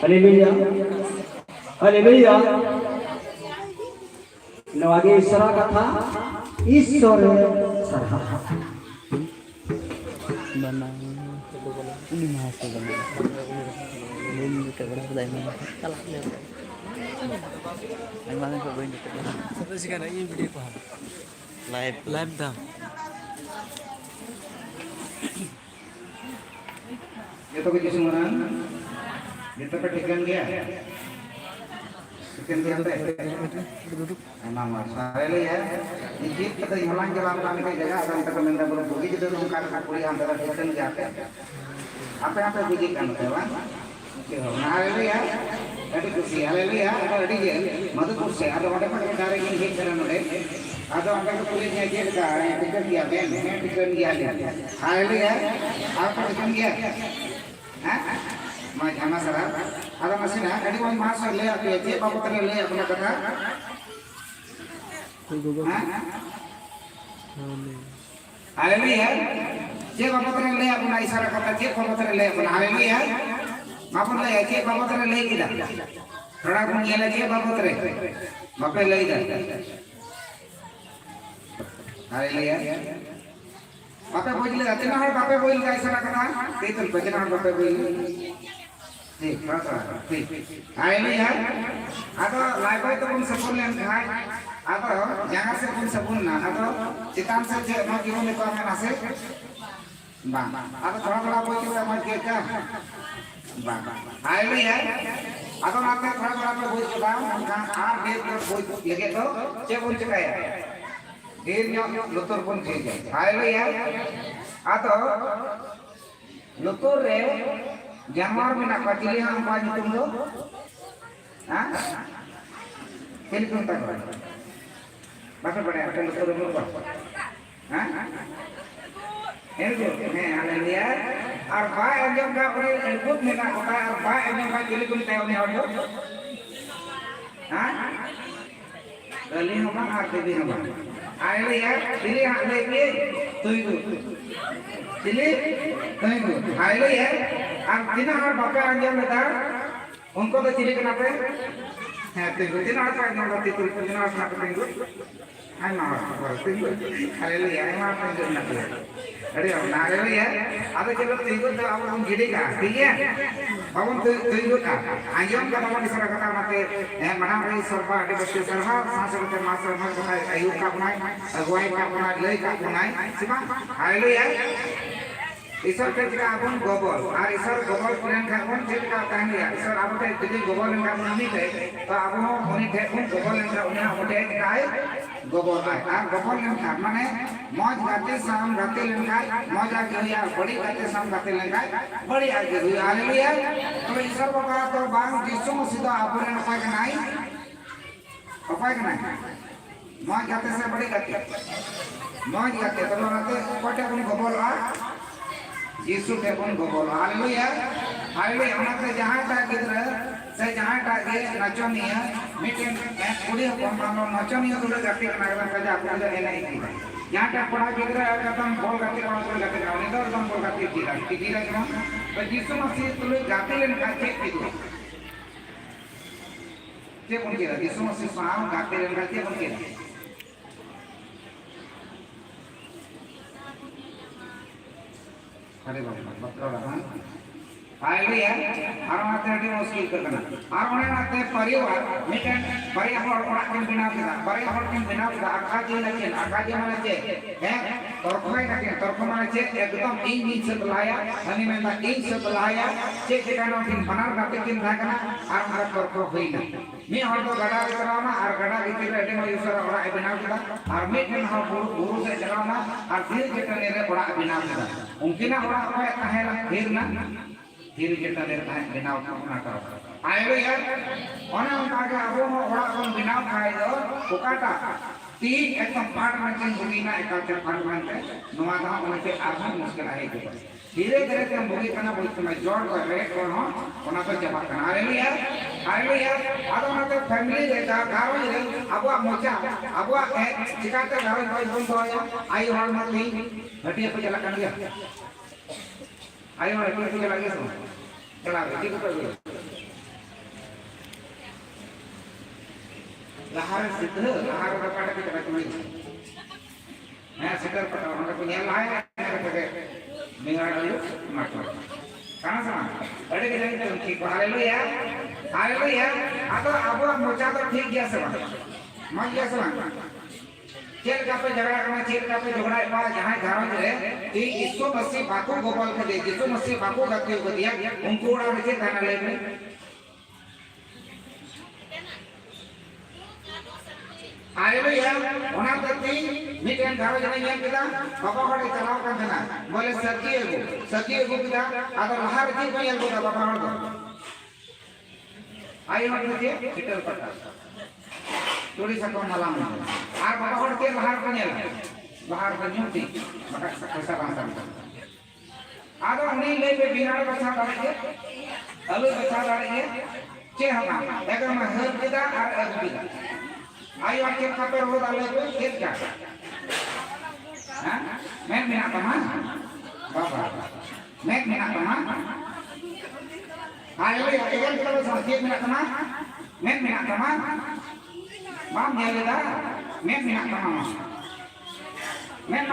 Haleluya. Haleluya. Nawagi Isra kata Isra sarha. Banang ini masih banang. Ini keberapa dah ini? Kalah dia. Yang mana kau boleh kita? Sampai sekarang ini video apa? Live dah. Itu kejusuran. Kita perhatikan dia. Sekian dia Duduk. Emang masalah ya. Ini kita hilang jalan kami jaga akan kita minta berbugi jadi rumah kuliah antara kita dia. Apa bujikan kawan? Nah, haleluya. Tadi kursi haleluya. Ada di dia. Madu kursi ada pada dari ini hit karena ada. Ada angkat kulitnya dia sekarang pikir dia kan, pikir dia. Haleluya. Apa pikir dia? Hah? Macam masalah. Ada masalah. Tadi orang masuk lihat dia apa putar lihat apa kata? Haleluya. Dia apa putar lihat apa isyarat kata dia apa putar lihat apa haleluya. मापन ले के बाबत रे ले किदा थोड़ा को ये के बाबत रे बापे ले दा अरे ले बापे बोल ले अतना है बापे बोल का ऐसा कथा ते तो बजना बापे बोल ठीक थोड़ा ठीक आए ले यार आतो लाइव तो कौन सपोर्ट लेन खाए आतो जगह से कौन सपोर्ट ना आतो चितान से जे मा जीवन को में से बा आतो थोड़ा बोल के मत के क्या बा आए ले यार आतो नाते थोड़ा पे बोल के बा उनका आर देव को बोल लगे तो जे बोल के है देर न्यो लुतुर कोन ठीक है आए ले यार आतो लुतुर रे जानवर में ना पचिले हम पाज तुम लोग हां खेल कौन तक बात बड़े अटल तो रूम पर हां एनको है हालेलुया और भाई अंजम का पर खुद में ना होता और भाई अंजम का खेल कौन तय होने हटो हां गली हम हाथ दे हम हालेलुया दिले हाथ दे तुई दिले तुई हालेलुया आप दिन हर बापे अंजम लेता उनको तो चिले के नापे है तो दिन हर का अंजम लेती तो दिन हर ना करेंगे हाय मां पर तिंगु हालेलुया हाय मां पर दिन नापे अरे हालेलुया अब चलो तिंगु तो अब हम गिरे का ठीक है अब हम तिंगु का अंजम का बाबा निसरा कथा माते मना रे सरबा अडे बच्चे सरहा सांसरते मास्टर भर का आयु का बनाए अगुवाई का बनाए ले का बनाए सिमा हालेलुया ईश्वर के जगह अपन गोबर और ईश्वर गोबर प्रेम का अपन चेक का कहने है ईश्वर आप के यदि गोबर लेंगा नहीं थे तो आप वो होनी थे उन गोबर लेंगा उन्हें होते काय गोबर है और गोबर लेंगा माने मौज गाते शाम गाते लेंगा मौज आगे हुई बड़ी गाते शाम गाते लेंगा बड़ी आगे हुई हालेलुया तो ईश्वर बाबा तो बांग जिसु मसीह आपने उपाय नहीं मौज गाते से बड़ी गाते मौज गाते तो राते कोटे अपन गोबर आ यीशु के कौन गोबर हालेलुया हालेलुया हमते जहां ता गिद्र से जहां ता गे नचनिया मीटिंग कुड़ी कौन मानो नचनिया तो गाती नागरा का जा को एने की जहां ता पड़ा गिद्र एकदम बोल गाती को गाती नहीं तो एकदम बोल गाती की क्यों तो यीशु मसीह तो गाती लेन का चेक की के कौन के यीशु मसीह साम गाती लेन का के कौन के अरे बाबा हालेलुया और माते अडी मुश्किल करना और उन्हें नाते परिवार मिटन परिवार और किन बिना आका जी माने चे हैं तरफाई ना के तरफ माने चे एकदम इन से लाया हनी में ना इन से लाया चे के कानो दिन बनार गाते किन था करना और हमारा तरफ होई ना मी हर तो गड़ा कराना और गड़ा के एडे में यूसर और बनाव किदा और मिटन हम गुरु से चलाना और धीरे के तने रे बड़ा बनाव किदा उनकी ना बड़ा होए कहेला फिर ना धीरे के तने रे बनाव ना करो हालेलुया ओना उनका के अब बड़ा कोन बनाव खाए दो ओकाटा ती एकदम पार में बुगी ना एकाचे पार में नवा दा उनके आधा मुश्किल है के धीरे धीरे हम बुगी करना बहुत समय जोड़ कर रे कोन हो ओना तो जमा करना हालेलुया आदो ना तो फैमिली रे का गारो रे अबवा मोचा अबवा चिकाते गारो कोई बंद हो आई हर मत नहीं घटिया पे चला कर गया आई हर पे चला गया चला ठीक है lahar situ lahar berapa ada kita kembali nah sekitar orang punya lahar kita pakai dengar dulu maklum karena sama ada kita itu ठीक हालेलुया atau abu मोचा तो ठीक गया sama mau गया sama चेल का पे झगड़ा करना चेल का पे झगड़ा पा जहां घरों रे कि यीशु मसीह बाको गोपाल के दे यीशु मसीह बाको गाते हो दिया उनको उड़ा के थाना ले हालेलुया ओना तती मिटेन घरो जने नेम किदा बाबा हड़े चलाव कर देना बोले सती एगो किदा अगर लहार की कोई एगो बाबा हड़ दो आई हड़ के हिटर पटा थोड़ी सा कम मलाम आर बाबा हड़ के लहार को नेला लहार को न्यूटी बका पैसा बांध आदो नहीं ले पे बिना बचा डाले अलू बचा डाले चे हम एकर में हर किदा और एगो किदा आयो आके कपर हो डाले तो खेत क्या हां मैं मेरा कमान बाबा मैं मेरा कमान Haleluya. Ejan kita sakit minat sama. Men minat sama. Mam nyalida. Men minat sama. Men